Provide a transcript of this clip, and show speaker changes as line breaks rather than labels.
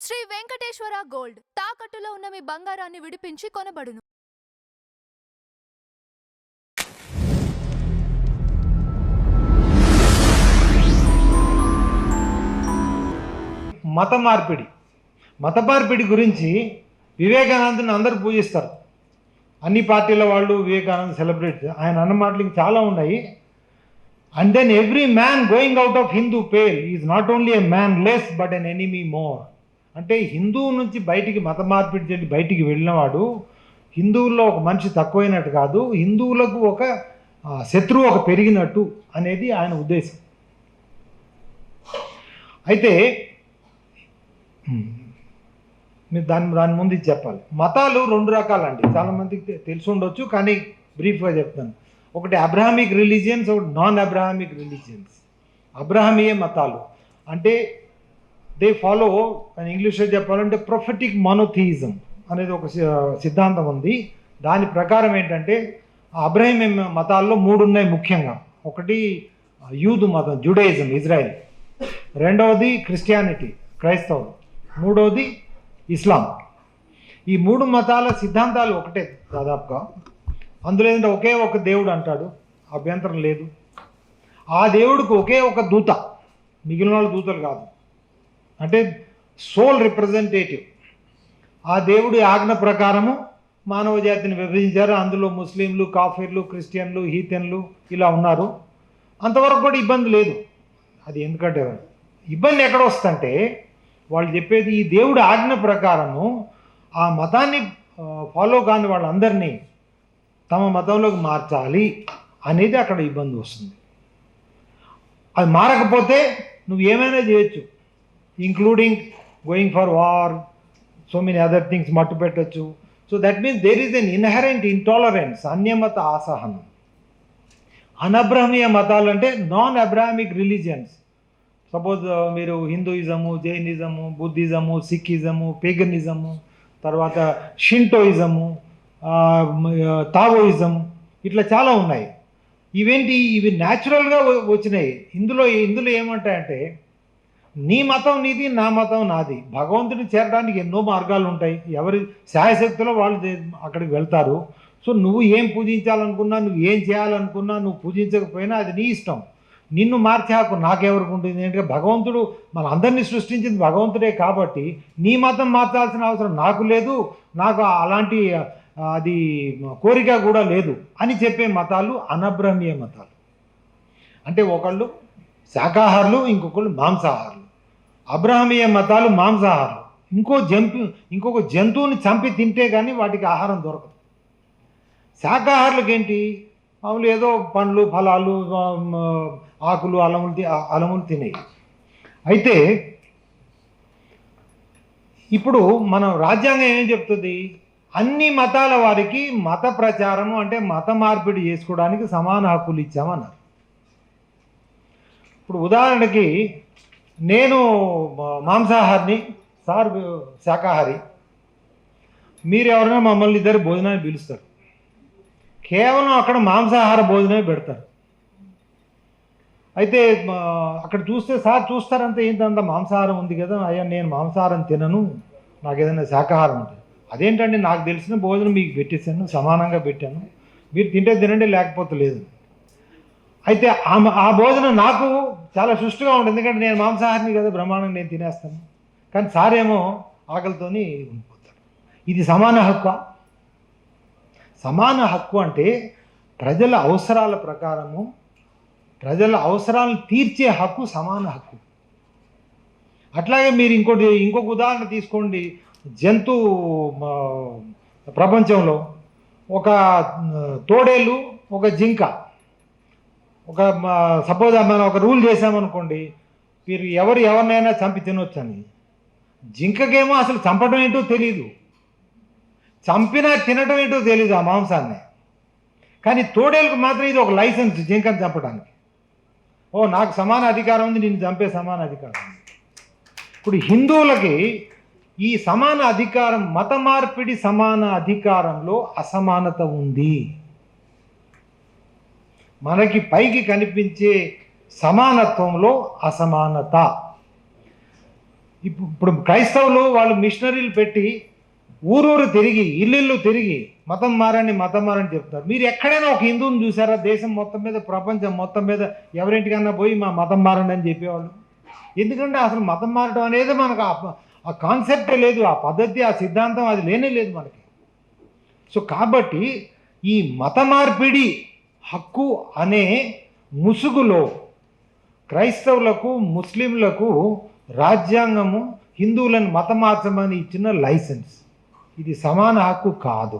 Shri Venkateswara gold తాకట్టులో ఉన్న మీ బంగారాన్ని విడిపించి కొనబడును.
మత మార్పిడి గురించి వివేకానందని అందరూ పూజిస్తారు. అన్ని పార్టీల వాళ్ళు వివేకానంద సెలబ్రేట్, ఆయన అన్న మాటలకి చాలా ఉన్నాయి. And then every man going out of Hindu pale is not only a man less but an enemy more. అంటే హిందువు నుంచి బయటికి మత మార్పిడి చేసి బయటికి వెళ్ళినవాడు హిందువుల్లో ఒక మనిషి తక్కువైనట్టు కాదు, హిందువులకు ఒక శత్రువు ఒక పెరిగినట్టు అనేది ఆయన ఉద్దేశం. అయితే మీరు దాని ముందు ఇది చెప్పాలి. మతాలు రెండు రకాలండి, చాలామందికి తెలిసి ఉండొచ్చు, కానీ బ్రీఫ్గా చెప్తాను. ఒకటి అబ్రహామిక్ రిలీజియన్స్, ఒకటి నాన్ అబ్రహామిక్ రిలీజియన్స్. అబ్రహామీయ మతాలు అంటే దే ఫాలో, ఇంగ్లీష్లో చెప్పాలంటే ప్రొఫెటిక్ మోనోథియిజం అనేది ఒక సిద్ధాంతం ఉంది. దాని ప్రకారం ఏంటంటే అబ్రహామీయ మతాల్లో మూడు ఉన్నాయి ముఖ్యంగా. ఒకటి యూదు మతం, జుడైజం, ఇజ్రాయెల్. రెండవది క్రిస్టియానిటీ, క్రైస్తవులు. మూడవది ఇస్లాం. ఈ మూడు మతాల సిద్ధాంతాలు ఒకటే దాదాపుగా. అందులో ఏంటంటే ఒకే ఒక దేవుడు అంటాడు, అభ్యంతరం లేదు. ఆ దేవుడికి ఒకే ఒక దూత, మిగిలిన వాళ్ళు దూతలు కాదు, అంటే సోల్ రిప్రజెంటేటివ్. ఆ దేవుడి ఆజ్ఞ ప్రకారము మానవ జాతిని విభజించారు. అందులో ముస్లింలు, కాఫీర్లు, క్రిస్టియన్లు, హీథెన్లు ఇలా ఉన్నారు. అంతవరకు కూడా ఇబ్బంది లేదు. అది ఎందుకంటే ఇబ్బంది ఎక్కడ వస్తుందంటే వాళ్ళు చెప్పేది ఈ దేవుడి ఆజ్ఞ ప్రకారము ఆ మతాన్ని ఫాలో కాని వాళ్ళందరినీ తమ మతంలోకి మార్చాలి అనేది అక్కడ ఇబ్బంది వస్తుంది. అది మారకపోతే నువ్వు ఏమైనా చేయొచ్చు, including going for war, so many other things, మట్టు పెట్టచ్చు. So that means there is an inherent intolerance, అన్యమత అసహనం. అనబ్రహ్మీయ మతాలు అంటే నాన్ అబ్రాహమిక్ రిలీజియన్స్. సపోజ్ మీరు హిందూయిజము, జైనిజము, బుద్ధిజము, సిక్కిజము, పేగనిజము, తర్వాత షింటోయిజము, తావోయిజము, ఇట్లా చాలా ఉన్నాయి. ఇవి న్యాచురల్గా వచ్చినాయి. ఇందులో ఏమంటాయంటే నీ మతం నీది, నా మతం నాది. భగవంతుని చేరడానికి ఎన్నో మార్గాలు ఉంటాయి. ఎవరి శాయశక్తిలో వాళ్ళు అక్కడికి వెళ్తారు. సో నువ్వు ఏం పూజించాలనుకున్నా, నువ్వు ఏం చేయాలనుకున్నా, నువ్వు పూజించకపోయినా అది నీ ఇష్టం. నిన్ను మార్చే హక్కు నాకెవరికి ఉంటుంది? ఎందుకంటే భగవంతుడు మన అందరినీ సృష్టించింది భగవంతుడే కాబట్టి నీ మతం మార్చాల్సిన అవసరం నాకు లేదు, నాకు అలాంటి అది కోరిక కూడా లేదు అని చెప్పే మతాలు అనబ్రహ్మీయ మతాలు. అంటే ఒకళ్ళు శాకాహారులు, ఇంకొకళ్ళు మాంసాహారులు. అబ్రహమీయ మతాలు మాంసాహారులు. ఇంకొక జంతువుని చంపి తింటే కానీ వాటికి ఆహారం దొరకదు. శాకాహారులకు ఏంటి, మామూలు ఏదో పండ్లు, ఫలాలు, ఆకులు, అలములు తినేవి. అయితే ఇప్పుడు మనం రాజ్యాంగం ఏం చెప్తుంది, అన్ని మతాల వారికి మత ప్రచారము అంటే మత మార్పిడి చేసుకోవడానికి సమాన హక్కులు ఇచ్చామన్నారు. ఇప్పుడు ఉదాహరణకి నేను మాంసాహారిని, సార్ శాకాహారి, మీరు ఎవరైనా మమ్మల్ని ఇద్దరు భోజనాన్ని పిలుస్తారు, కేవలం అక్కడ మాంసాహార భోజనమే పెడతారు. అయితే అక్కడ చూస్తే సార్ చూస్తారంటే ఏంటంత మాంసాహారం ఉంది కదా, అయ్యా నేను మాంసాహారం తినను, నాకు ఏదైనా శాకాహారం ఉంటుంది. అదేంటండి, నాకు తెలిసిన భోజనం మీకు పెట్టేశాను, సమానంగా పెట్టాను, మీరు తింటే తినండి లేకపోతే లేదు. అయితే ఆ భోజనం నాకు చాలా సుష్టిగా ఉంటుంది, ఎందుకంటే నేను మాంసాహారిని కదా, బ్రహ్మాండంగా నేను తినేస్తాను. కానీ సార్ ఏమో ఆకలితోని ఉండిపోతాడు. ఇది సమాన హక్కు. సమాన హక్కు అంటే ప్రజల అవసరాల ప్రకారము, ప్రజల అవసరాలను తీర్చే హక్కు సమాన హక్కు. అట్లాగే మీరు ఇంకొక ఉదాహరణ తీసుకోండి. జంతు ప్రపంచంలో ఒక తోడేలు, ఒక జింక, సపోజ్ మనం ఒక రూల్ చేసామనుకోండి, మీరు ఎవరినైనా చంపి తినొచ్చని. జింకకేమో అసలు చంపడం ఏంటో తెలియదు, చంపినా తినడం ఏంటో తెలియదు ఆ మాంసాన్ని. కానీ తోడేలకు మాత్రం ఇది ఒక లైసెన్స్ జింకను చంపడానికి. ఓ నాకు సమాన అధికారం ఉంది, నిన్ను చంపే సమాన అధికారం ఉంది. ఇప్పుడు హిందువులకి ఈ సమాన అధికారం, మత మార్పిడి సమాన అధికారంలో అసమానత ఉంది. మనకి పైకి కనిపించే సమానత్వంలో అసమానత. ఇప్పుడు క్రైస్తవులు వాళ్ళు మిషనరీలు పెట్టి ఊరూరు తిరిగి ఇల్లు తిరిగి మతం మారని చెప్తున్నారు. మీరు ఎక్కడైనా ఒక హిందువుని చూసారా దేశం మొత్తం మీద ప్రపంచం మొత్తం మీద ఎవరింటికన్నా పోయి మా మతం మారండి అని చెప్పేవాళ్ళు? ఎందుకంటే అసలు మతం మారడం అనేది మనకు ఆ కాన్సెప్టే లేదు, ఆ పద్ధతి ఆ సిద్ధాంతం అది లేనే లేదు మనకి. సో కాబట్టి ఈ మత మార్పిడి హక్కు అనే ముసుగులో క్రైస్తవులకు ముస్లింలకు రాజ్యాంగము హిందువులను మతం మార్చమని ఇచ్చిన లైసెన్స్, ఇది సమాన హక్కు కాదు.